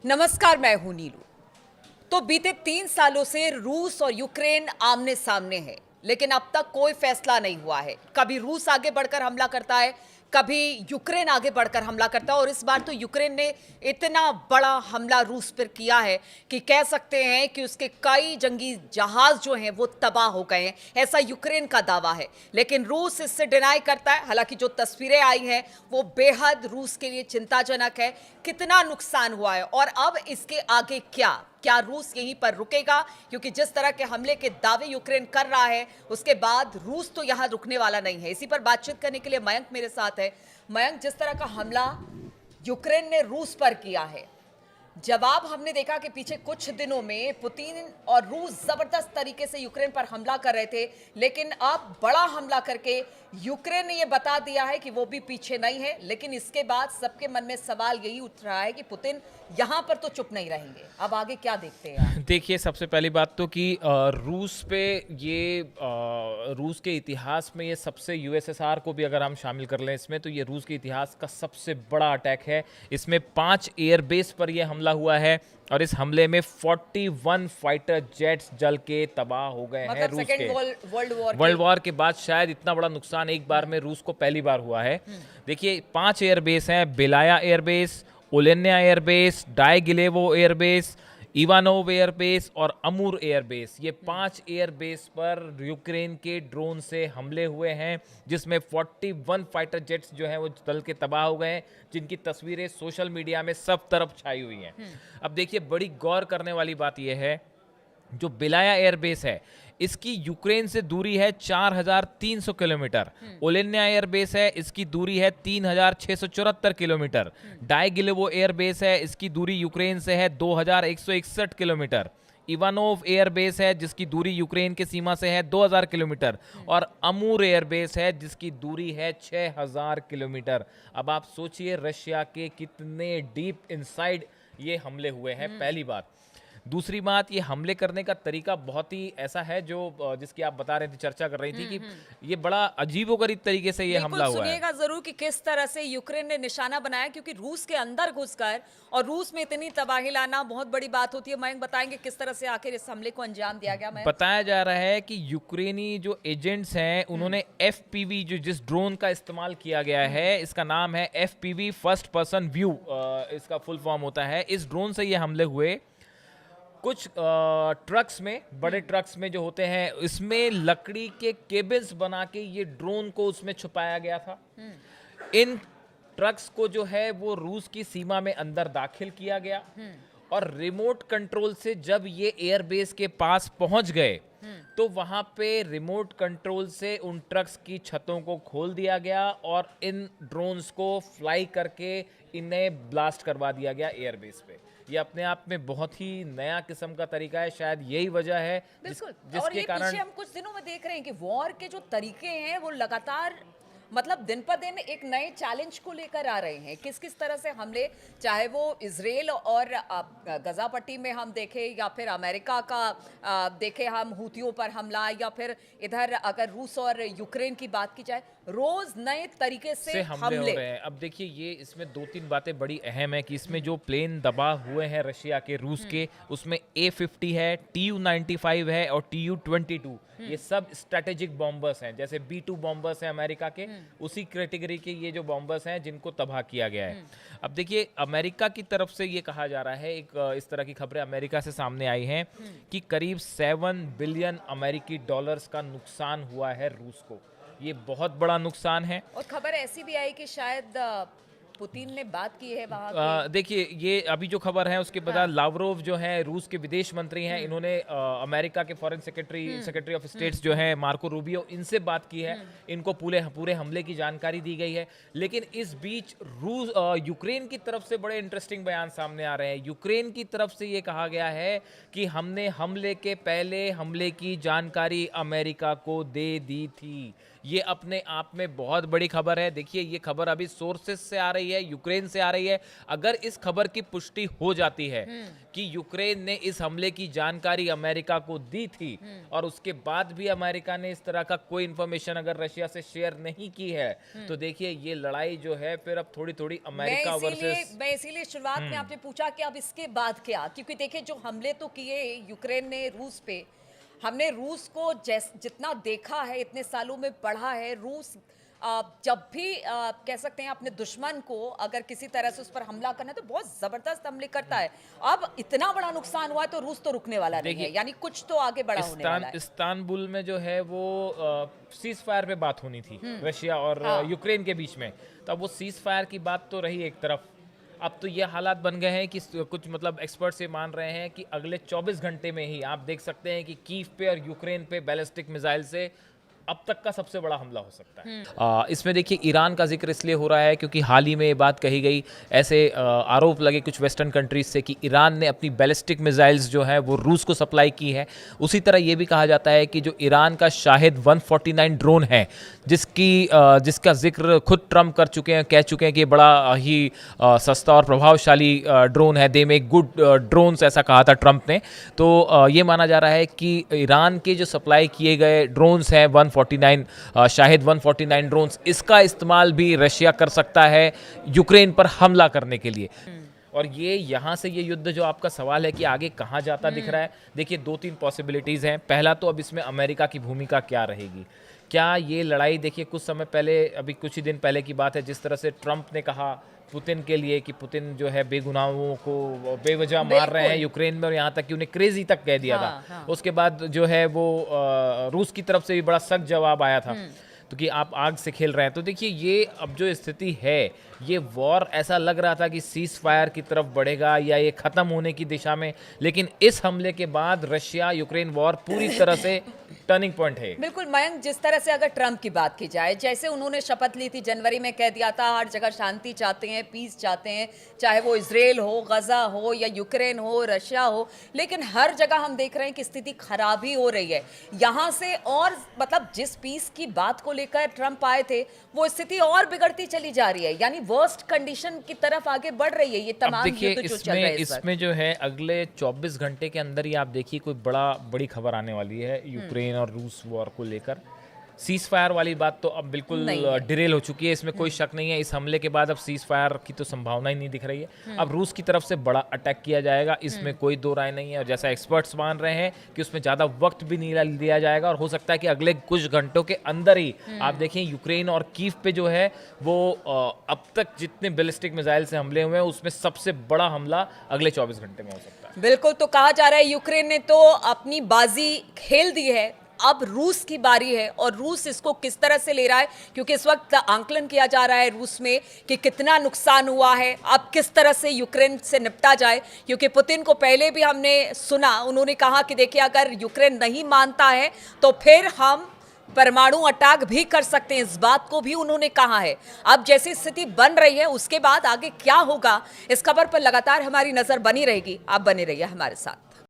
नमस्कार, मैं हूं नीलू। तो बीते 3 सालों से रूस और यूक्रेन आमने सामने है, लेकिन अब तक कोई फैसला नहीं हुआ है। कभी रूस आगे बढ़कर हमला करता है, कभी यूक्रेन आगे बढ़कर हमला करता है, और इस बार तो यूक्रेन ने इतना बड़ा हमला रूस पर किया है कि कह सकते हैं कि उसके कई जंगी जहाज जो हैं वो तबाह हो गए हैं, ऐसा यूक्रेन का दावा है। लेकिन रूस इससे डिनाई करता है। हालांकि जो तस्वीरें आई हैं वो बेहद रूस के लिए चिंताजनक है। कितना नुकसान हुआ है और अब इसके आगे क्या रूस यहीं पर रुकेगा? क्योंकि जिस तरह के हमले के दावे यूक्रेन कर रहा है, उसके बाद रूस तो यहां रुकने वाला नहीं है। इसी पर बातचीत करने के लिए मयंक मेरे साथ है। मयंक, जिस तरह का हमला यूक्रेन ने रूस पर किया है, जवाब हमने देखा कि पीछे कुछ दिनों में पुतिन और रूस जबरदस्त तरीके से यूक्रेन पर हमला कर रहे थे, लेकिन अब बड़ा हमला करके यूक्रेन ने यह बता दिया है कि वो भी पीछे नहीं है। लेकिन इसके बाद सबके मन में सवाल यही उठ रहा है कि पुतिन यहां पर तो चुप नहीं रहेंगे। अब आगे क्या देखते हैं आप? देखिए, सबसे पहली बात तो कि रूस पे ये रूस के इतिहास में ये सबसे यूएसएसआर को भी अगर हम शामिल कर लें इसमें, तो ये रूस के इतिहास का सबसे बड़ा अटैक है। इसमें 5 एयरबेस पर यह हमला हुआ है और इस हमले में 41 फाइटर जेट्स जल के तबाह हो गए हैं मतलब रूस सेकेंड के। वर्ल्ड वर्ल्ड वॉर के बाद शायद इतना बड़ा नुकसान एक बार में रूस को पहली बार हुआ है। देखिए, 5 एयरबेस हैं: Belaya airbase, Olenya airbase, Dyagilevo airbase, Ivanov airbase और अमूर एयरबेस। ये 5 एयरबेस पर यूक्रेन के ड्रोन से हमले हुए हैं, जिसमें 41 फाइटर जेट्स जो हैं वो जल के तबाह हो गए हैं, जिनकी तस्वीरें सोशल मीडिया में सब तरफ छाई हुई हैं। अब देखिए, बड़ी गौर करने वाली बात यह है, जो बेलाया एयरबेस है इसकी यूक्रेन से दूरी है 4,300 किलोमीटर। ओलेन्या एयरबेस है, इसकी दूरी है 3,674 किलोमीटर। डाइगिलेवो एयरबेस है, इसकी दूरी यूक्रेन से है 2,161 किलोमीटर। इवानोव एयरबेस है, जिसकी दूरी यूक्रेन के सीमा से है 2,000 किलोमीटर। और अमूर एयरबेस है, जिसकी दूरी है 6,000 किलोमीटर। अब आप सोचिए रशिया के कितने डीप इनसाइड ये हमले हुए हैं, पहली बात। दूसरी बात, ये हमले करने का तरीका बहुत ही ऐसा है जो जिसकी आप बता रहे थे, चर्चा कर रही थी कि ये बड़ा अजीबोगरीब तरीके से ये हमला हुआ है। सुनिएगा जरूर कि किस तरह से यूक्रेन ने निशाना बनाया, क्योंकि रूस के अंदर घुसकर और रूस में इतनी तबाही लाना बहुत बड़ी बात होती है। मयंक बताएंगे किस तरह से आखिर इस हमले को अंजाम दिया गया? मयंक, बताया जा रहा है कि यूक्रेनी जो एजेंट्स हैं उन्होंने एफपीवी, जो जिस ड्रोन का इस्तेमाल किया गया है, इसका नाम है एफपीवी, फर्स्ट पर्सन व्यू इसका फुल फॉर्म होता है। इस ड्रोन से ये हमले हुए। कुछ ट्रक्स में, बड़े ट्रक्स में जो होते हैं, इसमें लकड़ी के केबल्स बना के ये ड्रोन को उसमें छुपाया गया था। इन ट्रक्स को जो है वो रूस की सीमा में अंदर दाखिल किया गया और रिमोट कंट्रोल से जब ये एयरबेस के पास पहुंच गए तो वहां पे रिमोट कंट्रोल से उन ट्रक्स की छतों को खोल दिया गया और इन ड्रोन्स को फ्लाई करके इन्हें ब्लास्ट करवा दिया गया एयरबेस पे। ये अपने आप में बहुत ही नया किस्म का तरीका है। शायद यही वजह है बिल्कुल। और जिसके ये कारण पीछे हम कुछ दिनों में देख रहे हैं कि वॉर के जो तरीके हैं वो लगातार, मतलब दिन पर दिन एक नए चैलेंज को लेकर आ रहे हैं। किस किस तरह से हमले, चाहे वो इजराइल और गजा पट्टी में हम देखें, या फिर अमेरिका का देखें हम हूतियों पर हमला, या फिर इधर अगर रूस और यूक्रेन की बात की जाए, रोज नए तरीके से हमले हो रहे हैं। अब देखिए, ये इसमें 2-3 बातें बड़ी अहम है कि इसमें जो प्लेन दबा हुए हैं रशिया के, रूस के, उसमें A-50 है, Tu-95 है और Tu-22। ये सब स्ट्रेटेजिक बॉम्बर्स हैं। जैसे B-2 बॉम्बर्स हैं अमेरिका के, उसी कैटेगरी के ये जो बॉम्बर्स हैं जिनको तबाह किया गया है। अब देखिए, अमेरिका की तरफ से ये कहा जा रहा है, एक इस तरह की खबरें अमेरिका से सामने आई हैं कि करीब 7 बिलियन अमेरिकी डॉलर्स का नुकसान हुआ है रूस को। ये बहुत बड़ा नुकसान है। और खबर ऐसी भी आई कि शायद पुतिन ने बात की है वहां के। देखिए, ये अभी जो खबर है उसके बाद लावरोव जो है रूस के विदेश मंत्री हैं, इन्होंने अमेरिका के फॉरेन सेक्रेटरी ऑफ स्टेट्स जो है मार्को रूबियो, इनसे बात की है। इनको पूरे हमले की जानकारी दी गई है। लेकिन इस बीच यूक्रेन की तरफ से बड़े इंटरेस्टिंग बयान सामने आ रहे हैं। यूक्रेन की तरफ से ये कहा गया है कि हमने हमले के पहले हमले की जानकारी अमेरिका को दे दी थी। ये अपने आप में बहुत बड़ी खबर है। देखिए ये खबर अभी सोर्सेस से आ रही है, यूक्रेन से आ रही है। अगर इस खबर की पुष्टि हो जाती है कि यूक्रेन ने इस हमले की जानकारी अमेरिका को दी थी और उसके बाद भी अमेरिका ने इस तरह का कोई इंफॉर्मेशन अगर रशिया से शेयर नहीं की है, तो देखिए ये लड़ाई जो है फिर अब थोड़ी थोड़ी अमेरिका वर्सेस। मैं इसीलिए शुरुआत में आपने पूछा कि अब इसके बाद क्या, क्योंकि देखिए जो हमले तो किए यूक्रेन ने रूस पे, हमने रूस को जितना देखा है, इतने सालों में पढ़ा है, रूस जब भी कह सकते हैं अपने दुश्मन को अगर किसी तरह से उस पर हमला करना है तो बहुत जबरदस्त हमले करता है। अब इतना बड़ा नुकसान हुआ है तो रूस तो रुकने वाला नहीं है, यानी कुछ तो आगे बड़ा होने वाला है। इस्तांबुल में जो है वो सीज फायर पे बात होनी थी रशिया और यूक्रेन के बीच में, तो अब वो सीज फायर की बात तो रही एक तरफ। अब तो ये हालात बन गए हैं कि कुछ मतलब एक्सपर्ट्स ये मान रहे हैं कि अगले 24 घंटे में ही आप देख सकते हैं कि कीव पे और यूक्रेन पे बैलिस्टिक मिसाइल से अब तक का सबसे बड़ा हमला हो सकता है। इसमें देखिए ईरान का जिक्र इसलिए हो रहा है क्योंकि हाल ही में ये बात कही गई, ऐसे आरोप लगे कुछ वेस्टर्न कंट्रीज से कि ईरान ने अपनी बैलिस्टिक मिसाइल्स जो है वो रूस को सप्लाई की है। उसी तरह ये भी कहा जाता है कि जो ईरान का शाहिद 149 ड्रोन है, जिसका जिक्र खुद ट्रम्प कर चुके हैं, कह चुके हैं कि बड़ा ही सस्ता और प्रभावशाली ड्रोन है, दे मेक गुड ड्रोन्स, ऐसा कहा था ट्रम्प ने। तो ये माना जा रहा है कि ईरान के जो सप्लाई किए गए ड्रोन्स हैं 149 शाहिद 149 ड्रोन्स, इसका इस्तेमाल भी रशिया कर सकता है यूक्रेन पर हमला करने के लिए। और ये यहाँ से ये युद्ध जो आपका सवाल है कि आगे कहाँ जाता दिख रहा है, देखिए 2-3 पॉसिबिलिटीज़ हैं। पहला तो अब इसमें अमेरिका की भूमिका क्या रहेगी, क्या ये लड़ाई, देखिए कुछ समय पहले, अभी कुछ ही दिन पहले की बात है, जिस तरह से ट्रम्प ने कहा पुतिन के लिए कि पुतिन जो है बेगुनाहों को बेवजह मार रहे हैं यूक्रेन में, और यहाँ तक कि उन्हें क्रेजी तक कह दिया था। उसके बाद जो है वो रूस की तरफ से भी बड़ा सख्त जवाब आया था, तो कि आप आग से खेल रहे हैं। तो देखिए ये अब जो स्थिति है, ये वॉर ऐसा लग रहा था कि सीज फायर की तरफ बढ़ेगा या ये ख़त्म होने की दिशा में, लेकिन इस हमले के बाद रशिया यूक्रेन वॉर पूरी तरह से टर्निंग पॉइंट है। बिल्कुल मयंक, जिस तरह से अगर ट्रम्प की बात की जाए, जैसे उन्होंने शपथ ली थी जनवरी में, कह दिया था हर जगह शांति चाहते हैं, पीस चाहते हैं, चाहे वो इजराइल हो, गजा हो या यूक्रेन हो, रशिया हो, लेकिन हर जगह हम देख रहे हैं कि स्थिति खराब ही हो रही है। यहाँ से और मतलब जिस पीस की बात को लेकर ट्रम्प आए थे वो स्थिति और बिगड़ती चली जा रही है, यानी वर्स्ट कंडीशन की तरफ आगे बढ़ रही है ये तमाम युद्ध जो चल रहे हैं। इसमें जो है अगले 24 घंटे के अंदर ही आप देखिए कोई बड़ी खबर आने वाली है यूक्रेन और रूस वॉर को लेकर। सीज फायर वाली बात तो अब बिल्कुल डिरेल हो चुकी है, इसमें कोई शक नहीं है। इस हमले के बाद अब सीज फायर की तो संभावना ही नहीं दिख रही है। अब रूस की तरफ से बड़ा अटैक किया जाएगा, इसमें कोई दो राय नहीं है। और जैसा एक्सपर्ट्स मान रहे हैं कि उसमें ज़्यादा वक्त भी नहीं दिया जाएगा, और हो सकता है कि अगले कुछ घंटों के अंदर ही आप देखें यूक्रेन और कीव पे जो है वो अब तक जितने बैलिस्टिक मिसाइल से हमले हुए हैं उसमें सबसे बड़ा हमला अगले 24 घंटे में हो सकता है। बिल्कुल, तो कहा जा रहा है यूक्रेन ने तो अपनी बाजी खेल दी है, अब रूस की बारी है और रूस इसको किस तरह से ले रहा है, क्योंकि इस वक्त आंकलन किया जा रहा है रूस में कि कितना नुकसान हुआ है, अब किस तरह से यूक्रेन से निपटा जाए। क्योंकि पुतिन को पहले भी हमने सुना, उन्होंने कहा कि देखिए अगर यूक्रेन नहीं मानता है तो फिर हम परमाणु अटैक भी कर सकते हैं, इस बात को भी उन्होंने कहा है। अब जैसी स्थिति बन रही है उसके बाद आगे क्या होगा, इस खबर पर लगातार हमारी नजर बनी रहेगी। आप बने रहिए हमारे साथ।